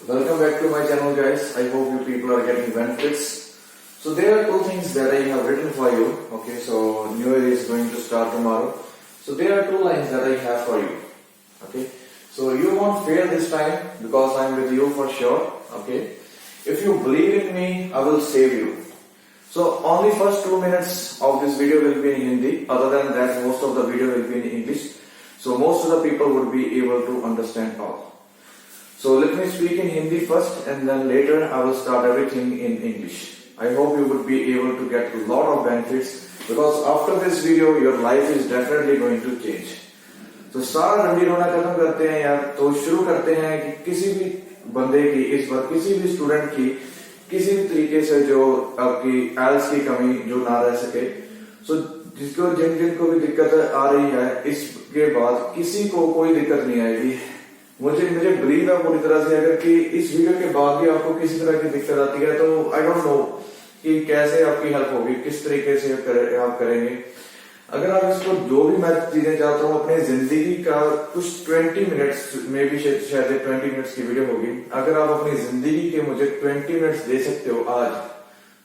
Welcome back to my channel, guys. I hope you people are getting benefits. So there are two things that I have written for you. Okay, so New Year is going to start tomorrow. So there are two lines that I have for you. Okay, so you won't fail this time because I'm with you for sure. Okay, if you believe in me, I will save you. So only first 2 minutes of this video will be in Hindi. Other than that, most of the video will be in English. So most of the people would be able to understand all. So let me speak in Hindi first and then later I will start everything in English. I hope you would be able to get a lot of benefits because after this video your life is definitely going to change. तो सारा रंडी रोना खत्म करते हैं यार, तो शुरू करते हैं कि किसी भी बंदे की इस बार किसी भी स्टूडेंट की किसी भी तरीके से जो आपकी आइल्स की कमी जो ना रह सके, सो जिसको जिन को भी दिक्कत आ रही है इसके बाद किसी को कोई दिक्कत नहीं आएगी. मुझे बिलीव है पूरी तरह से अगर कि इस वीडियो के बाद भी आपको किसी तरह की दिक्कत आती है तो आई डोंट नो कि कैसे आपकी हेल्प होगी, किस तरीके से आप करेंगे. अगर आप इसको जो भी मैं चीजें चाहता हूँ अपनी जिंदगी का कुछ 20 मिनट्स में भी शायद 20 मिनट्स की वीडियो होगी. अगर आप अपनी जिंदगी के मुझे 20 मिनट्स दे सकते हो आज,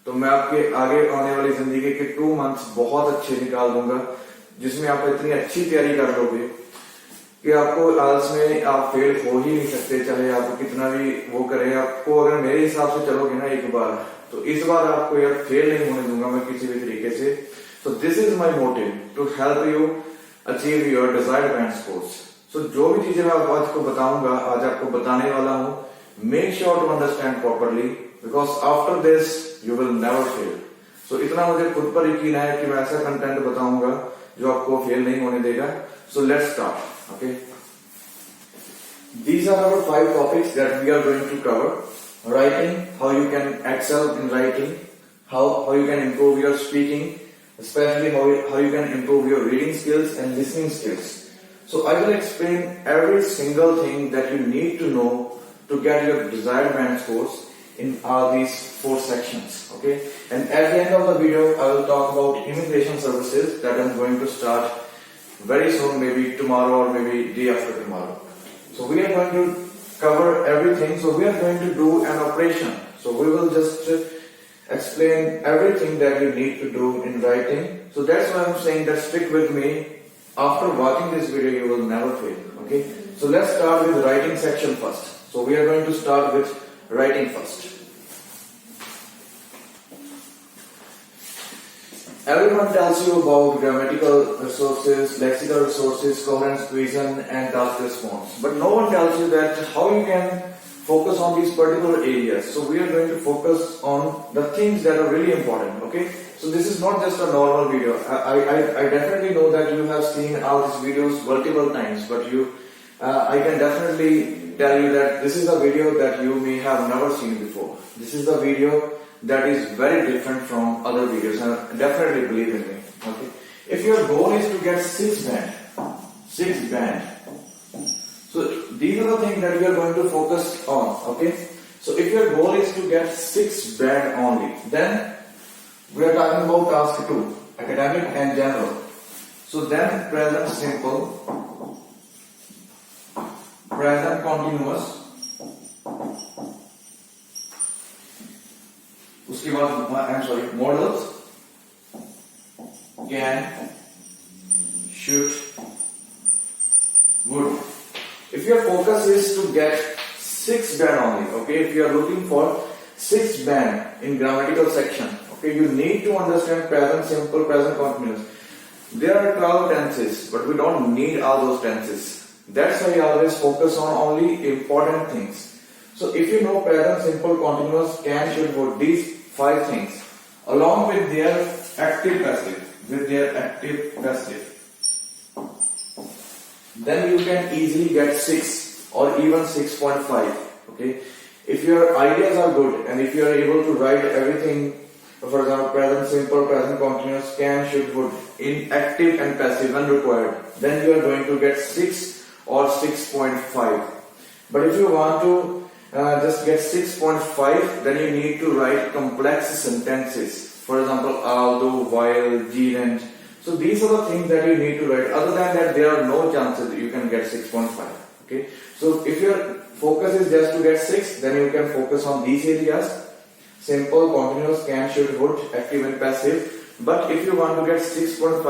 तो मैं आपके आगे आने वाली जिंदगी के 2 मंथ्स बहुत अच्छे निकाल दूंगा, जिसमें आप इतनी अच्छी तैयारी कर लोगे कि आपको आइल्स में आप फेल हो ही नहीं सकते, चाहे आप कितना भी वो करें. आपको अगर मेरे हिसाब से चलोगे ना एक बार, तो इस बार आपको यार फेल नहीं होने दूंगा मैं किसी भी तरीके से. So this is my motive to help you achieve your desired band scores. So जो भी चीजें मैं आज को बताऊंगा, आज आपको बताने वाला हूं, make sure to understand properly because after this you will never fail. So इतना मुझे खुद पर यकीन है कि मैं ऐसा कंटेंट बताऊंगा जो आपको फेल नहीं होने देगा. So let's start. Okay, these are our 5 topics that we are going to cover. Writing, how you can excel in writing, how you can improve your speaking, especially how you can improve your reading skills and listening skills. So I will explain every single thing that you need to know to get your desired band scores in all these 4 sections. Okay, and at the end of the video I will talk about immigration services that I'm going to start very soon, maybe tomorrow or maybe day after tomorrow. So we are going to cover everything. So we are going to do an operation. So we will just explain everything that you need to do in writing. So that's why I'm saying that stick with me. After watching this video you will never fail. Okay, so let's start with writing section first. So we are going to start with writing first. Everyone tells you about grammatical resources, lexical resources, coherence, cohesion, and task response. But no one tells you that how you can focus on these particular areas. So we are going to focus on the things that are really important. Okay. So this is not just a normal video. I definitely know that you have seen all these videos multiple times, but I can definitely tell you that this is a video that you may have never seen before. This is the video that is very different from other videos, and definitely believe in me. Okay, if your goal is to get 6 band, so these are the things that we are going to focus on. Okay, so if your goal is to get 6 band only, then we are talking about task 2, academic and general. So then present simple, present continuous, उसके बाद models, can, should, would. If your focus is to get 6 band only, okay, if you are looking for 6 band in grammatical section, okay, you need to understand present simple, present continuous. There are 12 tenses, but we don't need all those tenses. That's why I always focus on only important things. So if you know present simple, continuous, can, should, would, these 5 things along with their active passive, then you can easily get 6 or even 6.5. Okay, if your ideas are good and if you are able to write everything, for example present simple, present continuous, can, should, would in active and passive when required, then you are going to get 6 or 6.5. But if you want to just get 6.5, then you need to write complex sentences. For example, although, while, gerund. So these are the things that you need to write. Other than that, there are no chances that you can get 6.5. Okay, so if your focus is just to get 6, then you can focus on these areas: simple, continuous, can, should, would, active and passive. But if you want to get 6.5,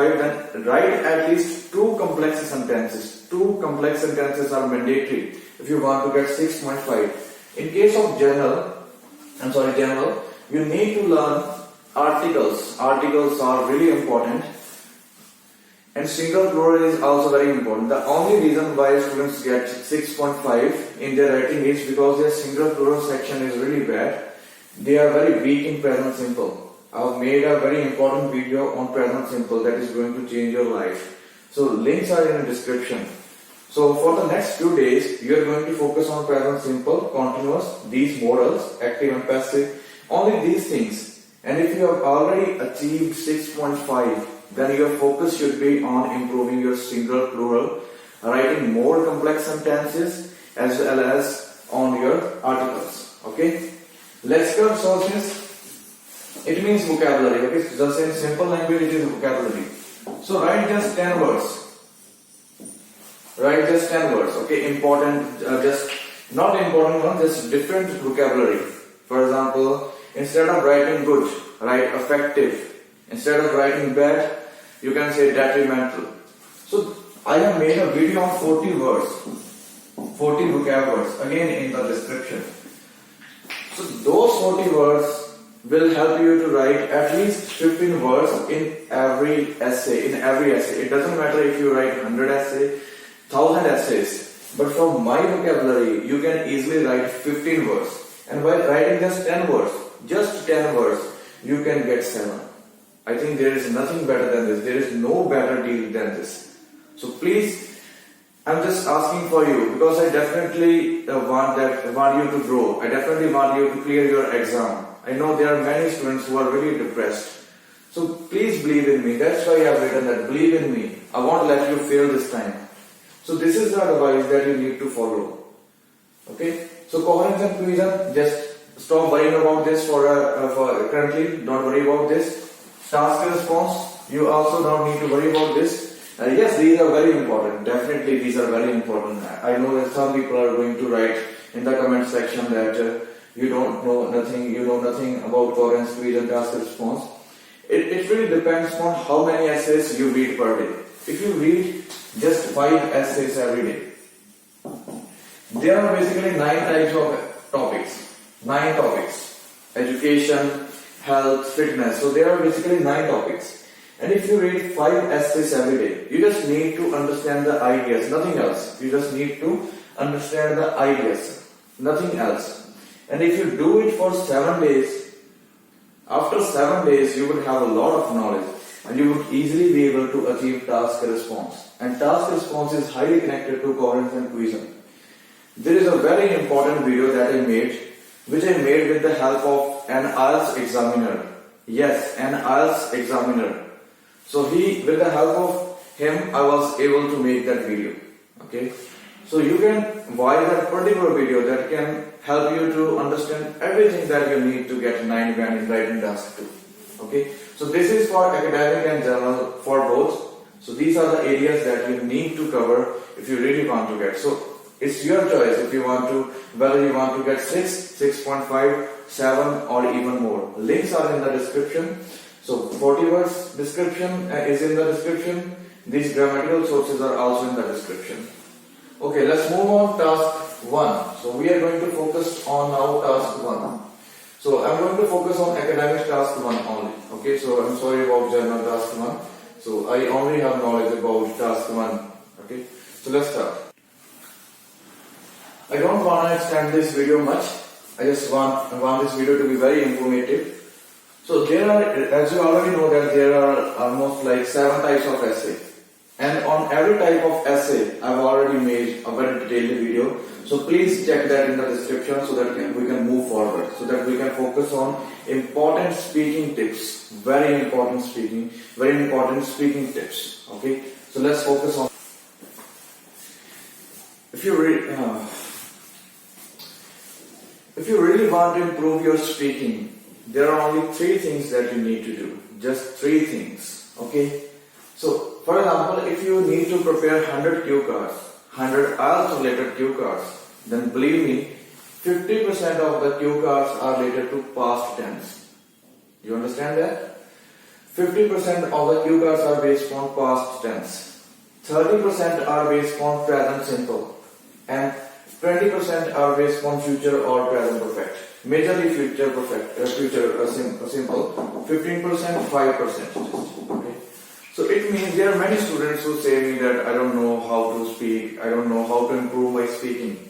then write at least 2 complex sentences. 2 complex sentences are mandatory if you want to get 6.5. In case of general, you need to learn articles. Articles are really important. And single plural is also very important. The only reason why students get 6.5 in their writing is because their single plural section is really bad. They are very weak in present simple. I've made a very important video on present simple that is going to change your life. So links are in the description. So for the next few days, you are going to focus on present simple, continuous, these modals, active and passive, only these things. And if you have already achieved 6.5, then your focus should be on improving your single plural, writing more complex sentences as well as on your articles. Okay? Lexical sources. It means vocabulary. Okay, just in simple language, it is vocabulary. So write just 10 words. Write just 10 words. Okay, important, just not important one, just different vocabulary. For example, instead of writing good, write effective. Instead of writing bad, you can say detrimental. So I have made a video on 40 words, 40 vocab words, again in the description. So those 40 words will help you to write at least 15 words in every essay. It doesn't matter if you write 100 essays, 1000 essays, but from my vocabulary you can easily write 15 words. And while writing just 10 words, you can get 7. I think there is nothing better than this. There is no better deal than this. So please, I'm just asking for you because I definitely want you to grow. I definitely want you to clear your exam. I know there are many students who are really depressed. So please believe in me. That's why I have written that. Believe in me. I won't let you fail this time. So this is the advice that you need to follow. Okay? So coherence and cohesion, just stop worrying about this for currently. Don't worry about this. Task and response, you also don't need to worry about this. Yes, these are very important. Definitely these are very important. I know that some people are going to write in the comment section that you know nothing about coherence, cohesion, task and response. It really depends on how many essays you read per day. If you read just 5 essays every day, there are basically 9 types of topics. 9 topics. Education, health, fitness. So there are basically 9 topics. And if you read 5 essays every day, you just need to understand the ideas, nothing else. You just need to understand the ideas, nothing else. And if you do it for 7 days, after 7 days you will have a lot of knowledge and you would easily be able to achieve task response. And task response is highly connected to coherence and cohesion. There is a very important video that I made, which I made with the help of an Ielts examiner. Yes, an Ielts examiner. So with the help of him, I was able to make that video. Okay. So you can watch that particular video that can help you to understand everything that you need to get 9 band in writing task 2. Okay. So this is for academic and general for both. So these are the areas that you need to cover if you really want to get. So it's your choice if you want to, whether you want to get 6, 6.5, 7 or even more. Links are in the description. So 40 words description is in the description. These grammatical sources are also in the description. Okay, let's move on task 1. So we are going to focus on now task 1. So I'm going to focus on academic task 1 only. Okay, so I'm sorry about general task 1. So I only have knowledge about task 1. Okay, so let's start. I don't want to extend this video much. I just want this video to be very informative. So there are, as you already know, that there are almost like 7 types of essay. And on every type of essay, I've already made a very detailed video. So please check that in the description so that we can move forward. So that we can focus on important speaking tips. Very important speaking tips. Okay. So let's focus on. If you really want to improve your speaking, there are only 3 things that you need to do. Just 3 things. Okay. So, for example, if you need to prepare 100 cue cards, 100 Ielts related cue cards, then believe me, 50% of the cue cards are related to past tense. You understand that? 50% of the cue cards are based on past tense. 30% are based on present simple. And 20% are based on future or present perfect. Majorly future perfect, simple. 15%, 5%. Okay. So it means there are many students who say me that I don't know how to speak, I don't know how to improve my speaking.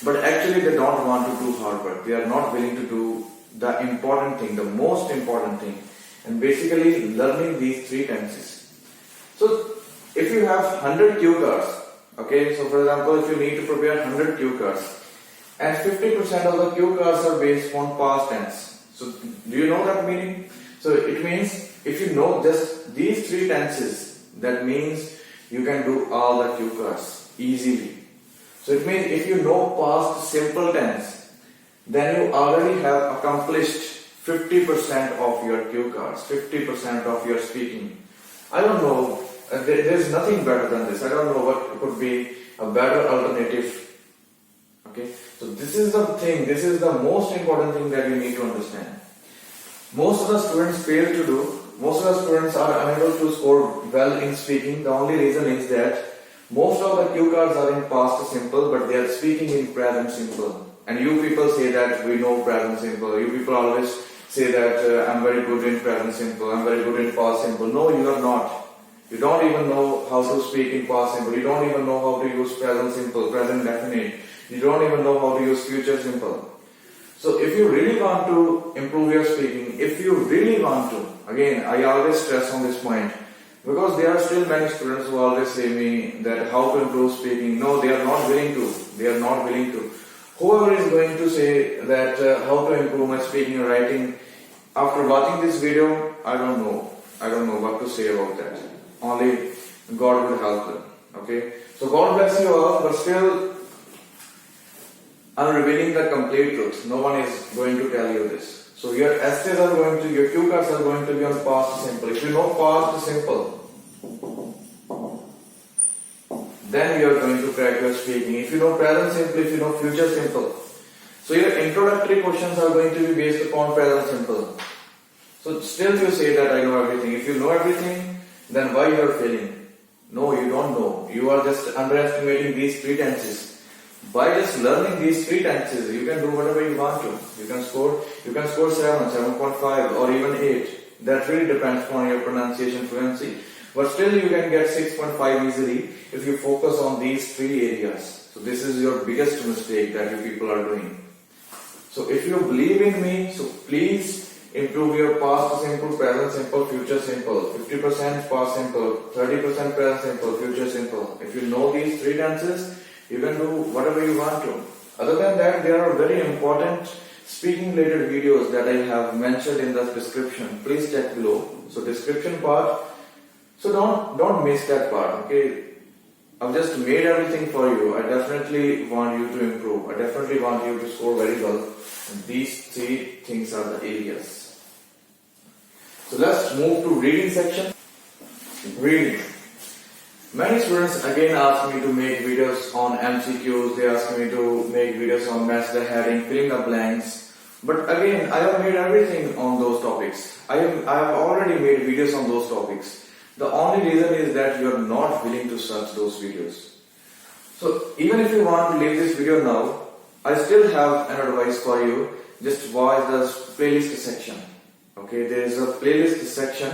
But actually they don't want to do hard work. They are not willing to do the important thing, the most important thing. And basically learning these three tenses. So if you have 100 cue cards, okay, so for example if you need to prepare 100 cue cards, and 50% of the cue cards are based on past tense. So do you know that meaning? So it means if you know just these three tenses, that means you can do all the cue cards easily. So it means if you know past simple tense, then you already have accomplished 50% of your cue cards, 50% of your speaking. I don't know, there is nothing better than this. I don't know what could be a better alternative. Okay, so this is the thing, this is the most important thing that you need to understand. Most of the students fail to do, most of the students are unable to score well in speaking. The only reason is that most of the cue cards are in past simple, but they are speaking in present simple. And you people say that we know present simple. You people always say that I'm very good in present simple, I'm very good in past simple. No, you are not. You don't even know how to speak in past simple. You don't even know how to use present simple, present definite. You don't even know how to use future simple. So if you really want to improve your speaking, if you really want to, again, I always stress on this point, because there are still many students who always say me that how to improve speaking. No, they are not willing to. They are not willing to. Whoever is going to say that how to improve my speaking and writing, after watching this video, I don't know. I don't know what to say about that. Only God will help them. Okay? So God bless you all, but still I'm revealing the complete truth. No one is going to tell you this. So your essays are going to, your cue cards are going to be on past simple. If you know past simple, then you are going to crack your speaking. If you know present simple, if you know future simple. So your introductory questions are going to be based upon present simple. So still you say that I know everything. If you know everything, then why you are failing? No, you don't know. You are just underestimating these three tenses. By just learning these three tenses, you can do whatever you want to. You can score 7, 7.5 or even 8. That really depends on your pronunciation fluency. But still you can get 6.5 easily if you focus on these three areas. So this is your biggest mistake that you people are doing. So if you believe in me, so please improve your past simple, present simple, future simple. 50% past simple, 30% present simple, future simple. If you know these three tenses, you can do whatever you want to. Other than that, there are very important speaking related videos that I have mentioned in the description. Please check below. So description part. So don't miss that part. Okay. I've just made everything for you. I definitely want you to improve. I definitely want you to score very well. And these three things are the areas. So let's move to reading section. Reading. Many students again ask me to make videos on MCQs, they ask me to make videos on match the heading, filling the blanks. But again, I have made everything on those topics. I have already made videos on those topics. The only reason is that you are not willing to search those videos. So even if you want to leave this video now, I still have an advice for you. Just watch the playlist section. Okay, there is a playlist section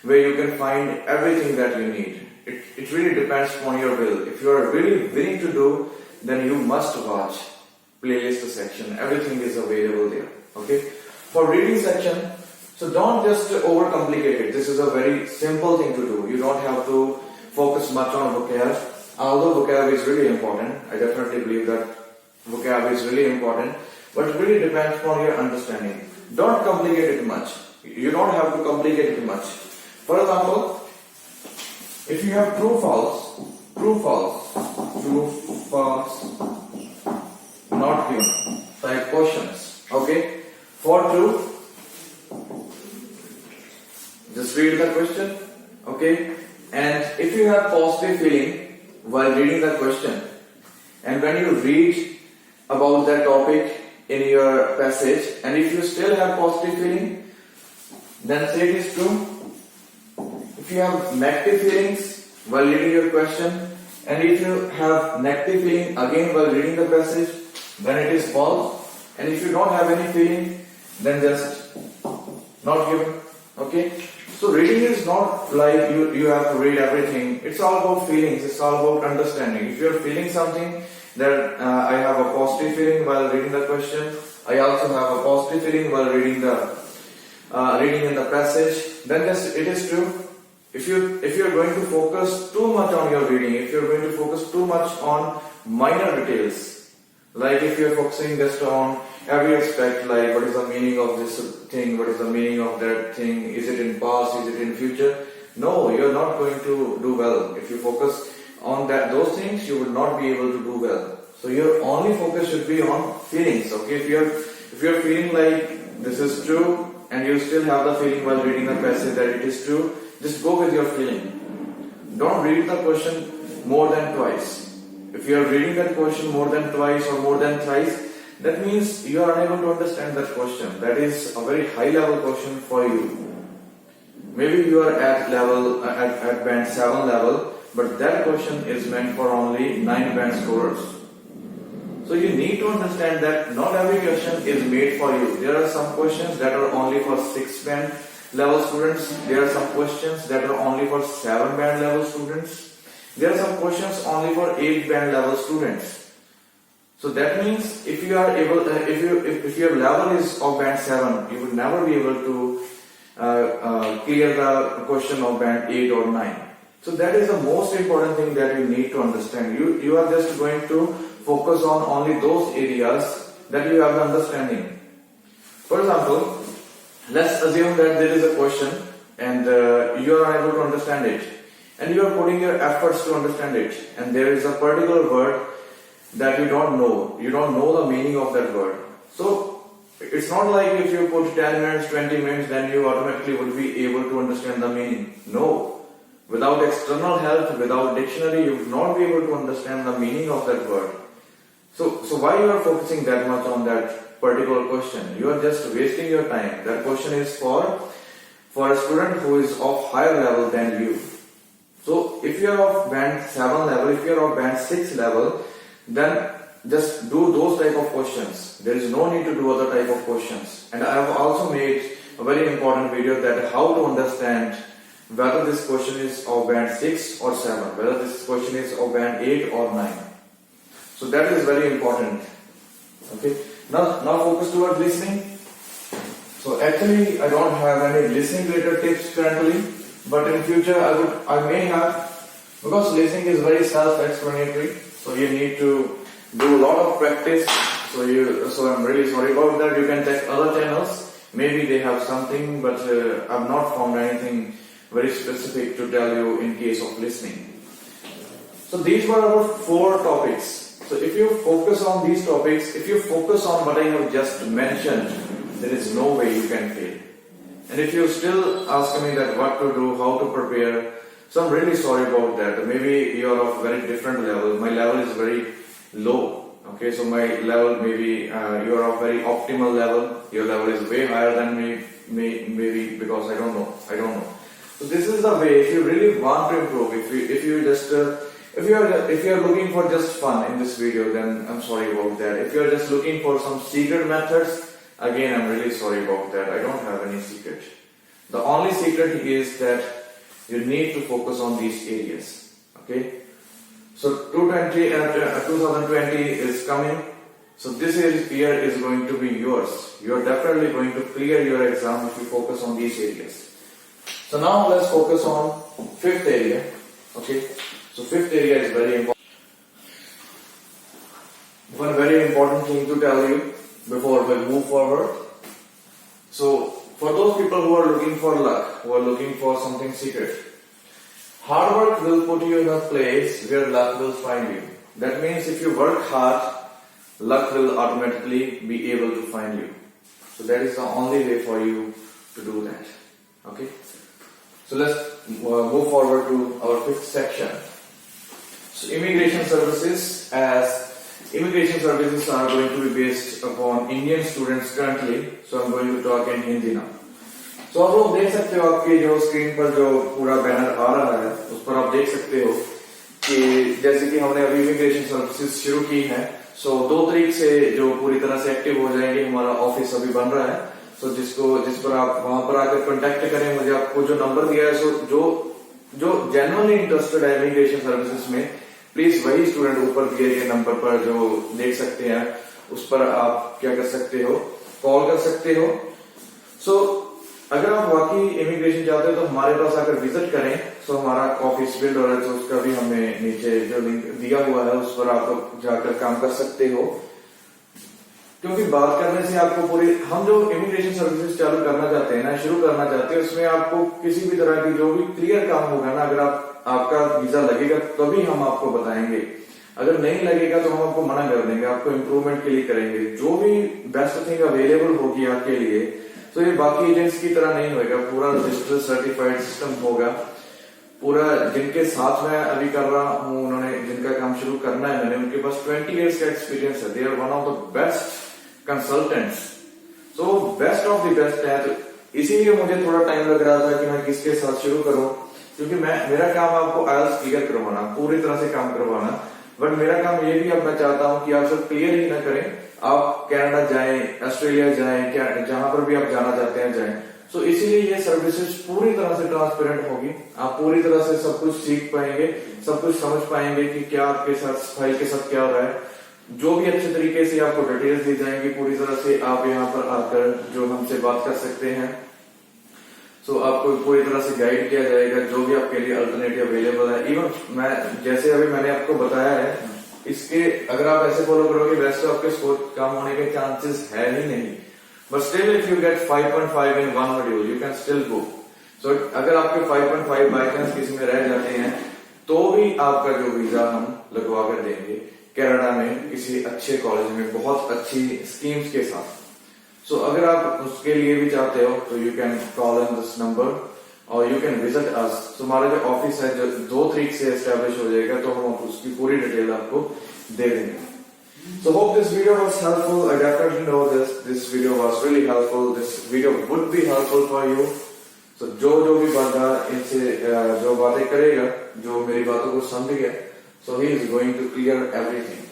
where you can find everything that you need. It really depends on your will. If you are really willing to do, then you must watch playlist section. Everything is available there. Okay. For reading section, so don't just overcomplicate it. This is a very simple thing to do. You don't have to focus much on vocab. Although vocab is really important, I definitely believe that vocab is really important, but it really depends on your understanding. Don't complicate it much. You don't have to complicate it much. For example, if you have true, false, not given type questions, okay? For true, just read the question, okay? And if you have positive feeling while reading the question, and when you read about that topic in your passage, and if you still have positive feeling, then say it is true. If you have negative feelings while reading your question, and if you have negative feeling again while reading the passage, then it is false. And if you don't have any feeling, then just not given. Okay? So reading is not like you have to read everything. It's all about feelings. It's all about understanding. If you're feeling something, that I have a positive feeling while reading the question, I also have a positive feeling while reading in the passage, then yes, it is true. If you're going to focus too much on your reading, if you're going to focus too much on minor details, like if you're focusing just on every aspect, like what is the meaning of this thing, what is the meaning of that thing, is it in past, is it in future? No, you're not going to do well. If you focus on those things, you will not be able to do well. So your only focus should be on feelings. Okay, if you're feeling like this is true, and you still have the feeling while reading the passage that it is true, just go with your feeling. Don't read the question more than twice. If you are reading that question more than twice or more than thrice, that means you are unable to understand that question. That is a very high level question for you. Maybe you are at band 7 level, but that question is meant for only 9 band scorers. So you need to understand that not every question is made for you. There are some questions that are only for 6 band level students. There are some questions that are only for 7 band level students. There are some questions only for 8 band level students. So that means if you are able, if your level is of band 7, you will never be able to clear the question of band 8 or 9. So that is the most important thing that you need to understand. You are just going to focus on only those areas that you have the understanding. For example, let's assume that there is a question and you are unable to understand it, and you are putting your efforts to understand it, and there is a particular word that you don't know the meaning of that word. So it's not like if you put 10 minutes, 20 minutes, then you automatically would be able to understand the meaning. No. Without external help, without dictionary, you would not be able to understand the meaning of that word. So why you are focusing that much on that particular question? You are just wasting your time. That question is for a student who is of higher level than you. So if you are of band 7 level, if you are of band 6 level, then just do those type of questions. There is no need to do other type of questions. And I have also made a very important video that how to understand whether this question is of band 6 or 7, whether this question is of band 8 or 9. So that is very important. Okay. Now focus towards listening. So actually I don't have any listening related tips currently, but in future I may have, because listening is very self-explanatory. So you need to do a lot of practice. So I'm really sorry about that. You can check other channels. Maybe they have something, but I've not found anything very specific to tell you in case of listening. So these were our 4 topics. So if you focus on these topics, if you focus on what I have just mentioned, there is no way you can fail. And if you still ask me that what to do, how to prepare, so I'm really sorry about that. Maybe you are of very different level. My level is very low. Okay, so my level maybe you are of very optimal level. Your level is way higher than me, maybe because I don't know. So this is the way. If you really want to improve, if you are looking for just fun in this video, then I'm sorry about that. If you are just looking for some secret methods, again I'm really sorry about that. I don't have any secret. The only secret is that you need to focus on these areas. Okay. So 2020 is coming. So this year is going to be yours. You are definitely going to clear your exam if you focus on these areas. So now let's focus on 5th area. Okay. So 5th area is very important. One very important thing to tell you before we move forward. So for those people who are looking for luck, who are looking for something secret, hard work will put you in a place where luck will find you. That means if you work hard, luck will automatically be able to find you. So that is the only way for you to do that. Okay. So let's move forward to our 5th section. So immigration services, as immigration services are going to be based upon Indian students currently, so I'm going to talk in Hindi now. So आप लोग देख सकते हो आपके जो screen पर जो पूरा बैनर आ रहा है उस पर आप देख सकते हो कि जैसे कि हमने अभी इमिग्रेशन सर्विसेज शुरू की है। सो 2 तारीख से जो पूरी तरह से एक्टिव हो जाएंगे, हमारा ऑफिस अभी बन रहा है। सो जिस पर आप वहां पर आकर कांटेक्ट करें, मुझे आपको जो नंबर दिया है, सो जो जेन्युइनली इंटरेस्टेड है इमिग्रेशन सर्विसेज में, प्लीज वही स्टूडेंट ऊपर दिए गए नंबर पर जो देख सकते हैं उस पर आप क्या कर सकते हो, कॉल कर सकते हो। सो अगर आप वाकई इमिग्रेशन चाहते हो तो हमारे पास आकर विजिट करें। सो हमारा ऑफिस बिल्ड हो रहा है, तो उसका भी हमने नीचे जो लिंक दिया हुआ है उस पर आप जाकर काम कर सकते हो। क्योंकि बात करने से आपको पूरी, हम जो इमिग्रेशन सर्विसेज चालू करना चाहते हैं ना, शुरू करना चाहते हैं, उसमें आपको किसी भी तरह की जो भी क्लियर काम होगा ना, अगर आपका वीजा लगेगा तभी हम आपको बताएंगे, अगर नहीं लगेगा तो हम आपको मना कर देंगे, आपको इम्प्रूवमेंट के लिए करेंगे। जो भी बेस्ट थिंग अवेलेबल होगी आपके लिए, तो ये बाकी एजेंट्स की तरह नहीं होगा, पूरा रजिस्टर सर्टिफाइड सिस्टम होगा पूरा। जिनके साथ मैं अभी कर रहा हूँ, उन्होंने जिनका काम शुरू करना है, मैंने उनके पास 20 इयर्स का एक्सपीरियंस है। They are one of the best consultants, so best of the best है। तो इसीलिए मुझे थोड़ा टाइम लग रहा था कि मैं किसके साथ शुरू करूं, क्योंकि मेरा काम आपको आइल्स क्लियर करवाना, पूरी तरह से काम करवाना। बट मेरा काम ये भी अब मैं चाहता हूं कि आप सिर्फ क्लियर ही ना करें, आप कनाडा जाएं, ऑस्ट्रेलिया जाएं, क्या जहां पर भी आप जाना चाहते हैं जाएं। सो इसीलिए ये सर्विसेज पूरी तरह से ट्रांसपेरेंट होगी, आप पूरी तरह से सब कुछ सीख पाएंगे, सब कुछ समझ पाएंगे कि क्या आपके साथ फाइल के साथ क्या हो रहा है। जो भी अच्छे तरीके से आपको डिटेल्स दी जाएंगी पूरी तरह से, आप यहाँ पर आकर जो हमसे बात कर सकते हैं। सो आपको पूरी तरह से गाइड किया जाएगा, जो भी आपके लिए अल्टरनेटिव अवेलेबल है। इवन मैं जैसे अभी मैंने आपको बताया है, इसके अगर आप ऐसे फॉलो करोगे वैसे तो आपके स्कोर कम होने के चांसेस है ही नहीं। But still if you get 5.5 in one module you can still go. So अगर आपके 5.5 बाय चांस किसी में रह जाते हैं तो भी आपका जो वीजा हम लगवा कर देंगे कनाडा में, किसी अच्छे कॉलेज में, बहुत अच्छी स्कीम्स के साथ। सो अगर आप उसके लिए भी चाहते हो तो you can call in this number और यू कैन विजिट अस। तो हमारा जो ऑफिस है जो 2 तारीख से एस्टेब्लिश हो जाएगा, तो हम उसकी पूरी डिटेल आपको दे देंगे। So hope this video was helpful. I definitely know this video was really helpful. This video would be helpful for you. So जो भी बंदा इनसे जो बातें करेगा, जो मेरी बातों को समझ गया, so he is going to clear everything.